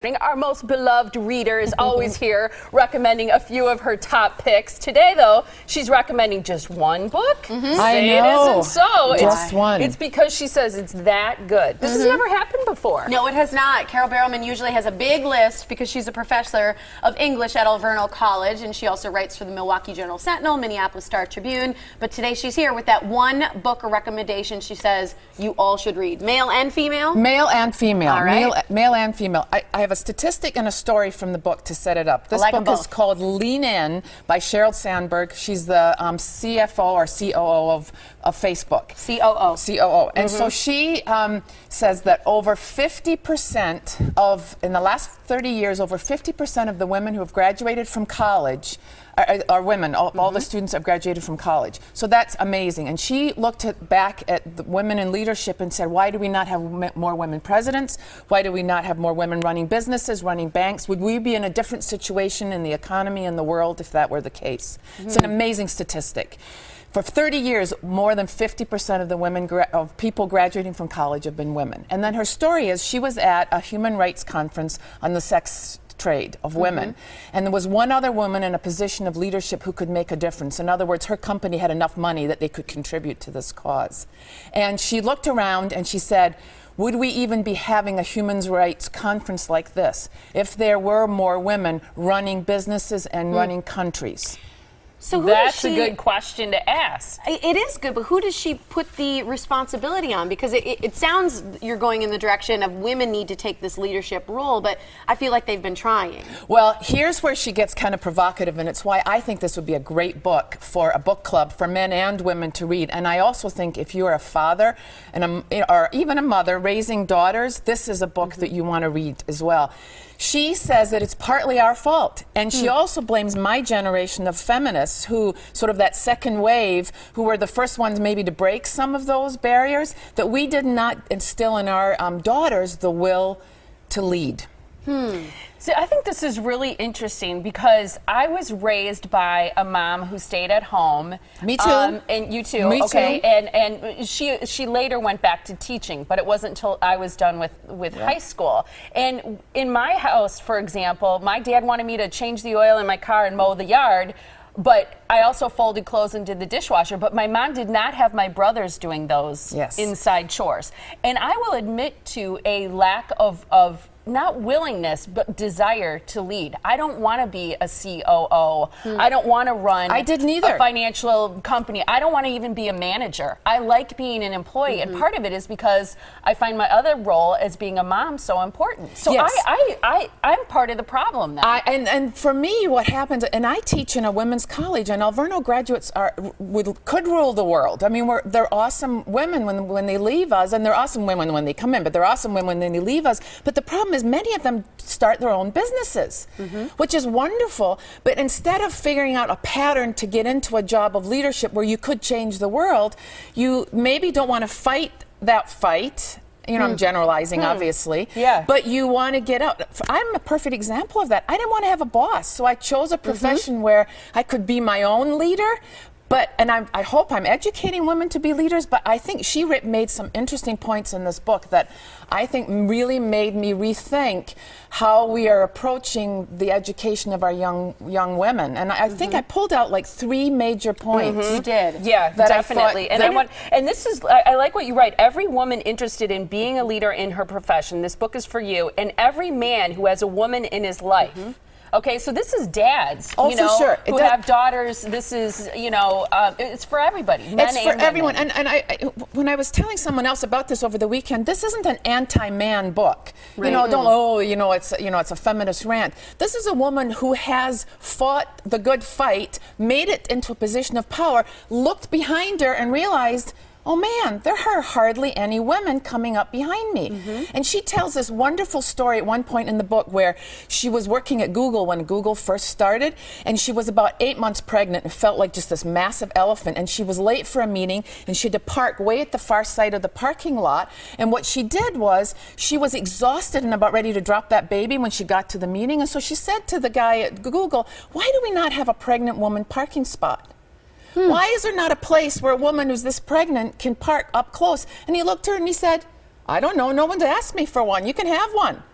Our most beloved reader is always here recommending a few of her top picks. Today, though, she's recommending just one book. I know. It isn't so. Just one. It's because she says it's that good. This has never happened before. No, it has not. Carol Barrowman usually has a big list because she's a professor of English at Alverno College, and she also writes for the Milwaukee Journal-Sentinel, Minneapolis Star-Tribune. But today she's here with that one book recommendation she says you all should read. Male and female? Male and female. All right. Male and female. I have a statistic and a story from the book to set it up. This book is called Lean In by Sheryl Sandberg. She's the CFO or COO of Facebook. COO. And so she says that over 50% of, in the last 30 years, over 50% of the women who have graduated from college are women. All the students have graduated from college. So that's amazing. And she looked back at the women in leadership and said, why do we not have more women presidents? Why do we not have more women running businesses, running banks? Would we be in a different situation in the economy and the world if that were the case? It's an amazing statistic. For 30 years, more than 50% of the women of people graduating from college have been women. And then her story is she was at a human rights conference on the sex trade of women, and there was one other woman in a position of leadership who could make a difference. In other words, her company had enough money that they could contribute to this cause. And she looked around and she said, would we even be having a human rights conference like this if there were more women running businesses and running countries? So that's a good question to ask. It is good, but who does she put the responsibility on? Because it sounds you're going in the direction of women need to take this leadership role, but I feel like they've been trying. Well, here's where she gets kind of provocative, and it's why I think this would be a great book for a book club for men and women to read. And I also think if you're a father and or even a mother raising daughters, this is a book that you want to read as well. She says that it's partly our fault, and she also blames my generation of feminists who, sort of that second wave, who were the first ones maybe to break some of those barriers, that we did not instill in our daughters the will to lead. See, I think this is really interesting because I was raised by a mom who stayed at home. Me too. And you too. Me okay. too. And she later went back to teaching, but it wasn't until I was done with high school. And in my house, for example, my dad wanted me to change the oil in my car and mow the yard. But I also folded clothes and did the dishwasher. But my mom did not have my brothers doing those inside chores. And I will admit to a lack of not willingness, but desire to lead. I don't want to be a COO. I don't want to run a financial company. I don't want to even be a manager. I like being an employee. And part of it is because I find my other role as being a mom so important. So I'm part of the problem now. And for me, what happens, and I teach in a women's college, and Alverno graduates could rule the world. I mean, they're awesome women when they leave us, and they're awesome women when they come in, but they're awesome women when they leave us. But the problem is many of them start their own businesses, which is wonderful. But instead of figuring out a pattern to get into a job of leadership where you could change the world, you maybe don't want to fight that fight. You know, I'm generalizing, obviously. Yeah. But you want to get out. I'm a perfect example of that. I didn't want to have a boss, so I chose a profession where I could be my own leader. And I hope I'm educating women to be leaders, but I think she made some interesting points in this book that I think really made me rethink how we are approaching the education of our young women. And I think I pulled out like 3 major points. You did. Yeah, definitely. And this is, I like what you write. Every woman interested in being a leader in her profession, this book is for you, and every man who has a woman in his life. Okay, so this is dads, who have daughters. This is, it's for everybody. Men it's for everyone. And when I was telling someone else about this over the weekend, this isn't an anti-man book. Right. It's a feminist rant. This is a woman who has fought the good fight, made it into a position of power, looked behind her and realized, oh man, there are hardly any women coming up behind me. And she tells this wonderful story at one point in the book where she was working at Google when Google first started, and she was about 8 months pregnant and felt like just this massive elephant, and she was late for a meeting, and she had to park way at the far side of the parking lot. And what she did was she was exhausted and about ready to drop that baby when she got to the meeting, and so she said to the guy at Google, why do we not have a pregnant woman parking spot? Why is there not a place where a woman who's this pregnant can park up close? And he looked at her and he said, I don't know. No one's asked me for one. You can have one.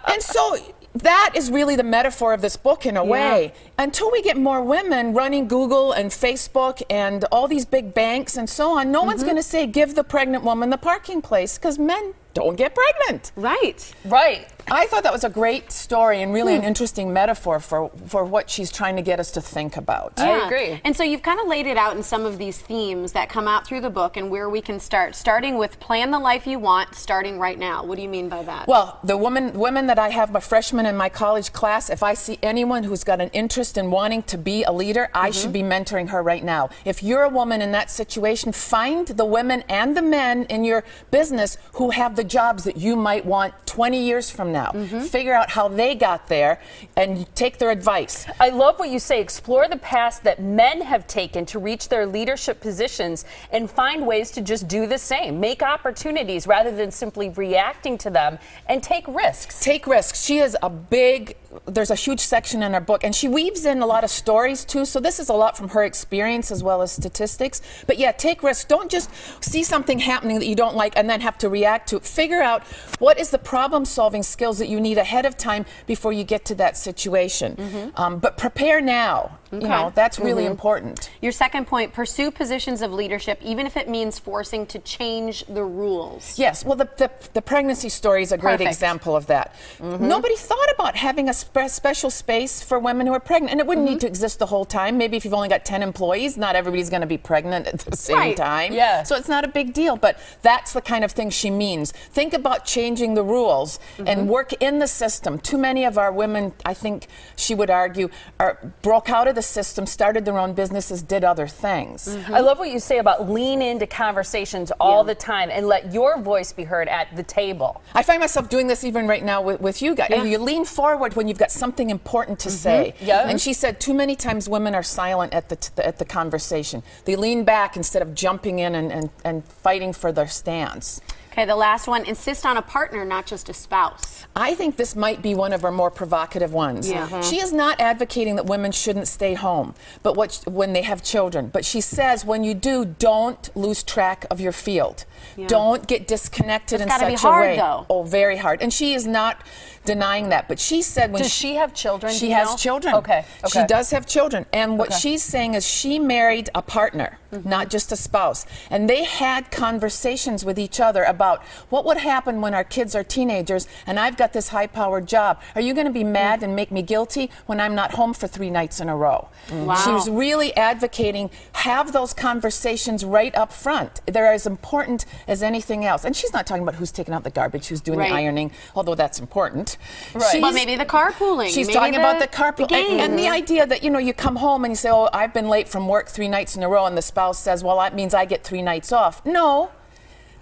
And so that is really the metaphor of this book in a way. Until we get more women running Google and Facebook and all these big banks and so on, no one's going to say, give the pregnant woman the parking place, because men don't get pregnant. Right. Right. I thought that was a great story and really an interesting metaphor for what she's trying to get us to think about. Yeah. I agree. And so you've kind of laid it out in some of these themes that come out through the book and where we can start, starting with plan the life you want, starting right now. What do you mean by that? Well, the women that I have, my freshmen in my college class, if I see anyone who's got an interest in wanting to be a leader, I should be mentoring her right now. If you're a woman in that situation, find the women and the men in your business who have the jobs that you might want 20 years from now. Figure out how they got there and take their advice. I love what you say. Explore the paths that men have taken to reach their leadership positions and find ways to just do the same. Make opportunities rather than simply reacting to them, and take risks. Take risks. She is there's a huge section in her book, and she weaves in a lot of stories too, so this is a lot from her experience as well as statistics. But yeah, take risks. Don't just see something happening that you don't like and then have to react to it. Figure out what is the problem-solving skills that you need ahead of time before you get to that situation. But prepare now. You know, that's really important. Your second point, pursue positions of leadership, even if it means forcing to change the rules. Yes, well, the pregnancy story is a great example of that. Nobody thought about having a special space for women who are pregnant, and it wouldn't need to exist the whole time. Maybe if you've only got 10 employees, not everybody's going to be pregnant at the same time. Yeah. So it's not a big deal, but that's the kind of thing she means. Think about changing the rules and work in the system. Too many of our women, I think she would argue, broke out of the system, started their own businesses, did other things. I love what you say about lean into conversations all the time and let your voice be heard at the table. I find myself doing this even right now with you guys. You lean forward when you've got something important to say. And she said too many times women are silent at the conversation. They lean back instead of jumping in and fighting for their stance. Okay, the last one, insist on a partner, not just a spouse. I think this might be one of her more provocative ones. She is not advocating that women shouldn't stay home when they have children. But she says when you do, don't lose track of your field. Don't get disconnected in such a way. It's gotta be hard, though. Oh, very hard. And she is not denying that. But she said when Does she have children? She has children. Okay. She does have children. And what she's saying is she married a partner, not just a spouse. And they had conversations with each other about what would happen when our kids are teenagers and I've got this high-powered job. Are you going to be mad and make me guilty when I'm not home for 3 nights in a row? Wow. She was really advocating, have those conversations right up front. They're as important as anything else. And she's not talking about who's taking out the garbage, who's doing the ironing, although that's important. But maybe the carpooling. She's maybe talking about the carpool. And the idea that, you come home and you say, oh, I've been late from work 3 nights in a row, and the spouse says, well, that means I get 3 nights off. No.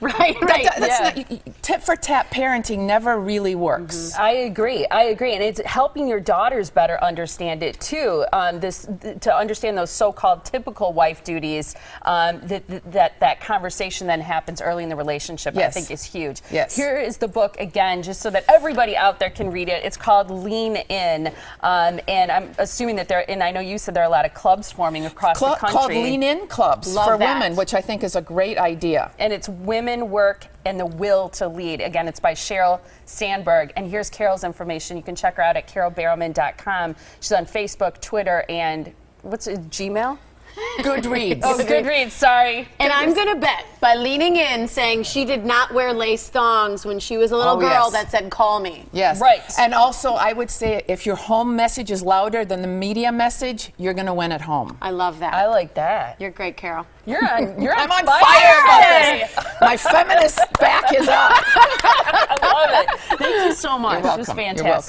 Right. That's not, tit-for-tat parenting never really works. I agree, and it's helping your daughters better understand it too. To understand those so-called typical wife duties. That conversation then happens early in the relationship. I think is huge. Here is the book again, just so that everybody out there can read it. It's called Lean In, and I'm assuming that and I know you said there are a lot of clubs forming across the country. Called Lean In clubs for women, which I think is a great idea. And it's women, work, and the will to lead. Again, it's by Sheryl Sandberg. And here's Carol's information. You can check her out at carolbarrowman.com. She's on Facebook, Twitter, and what's it, Gmail? Goodreads. Oh, Goodreads, sorry. And I'm going to bet by leaning in saying she did not wear lace thongs when she was a little girl that said, call me. Yes. Right. And also, I would say if your home message is louder than the media message, you're going to win at home. I love that. I like that. You're great, Carol. You're on I'm on fire about this. My feminist back is up. I love it. Thank you so much. You're welcome. It was fantastic. You're welcome.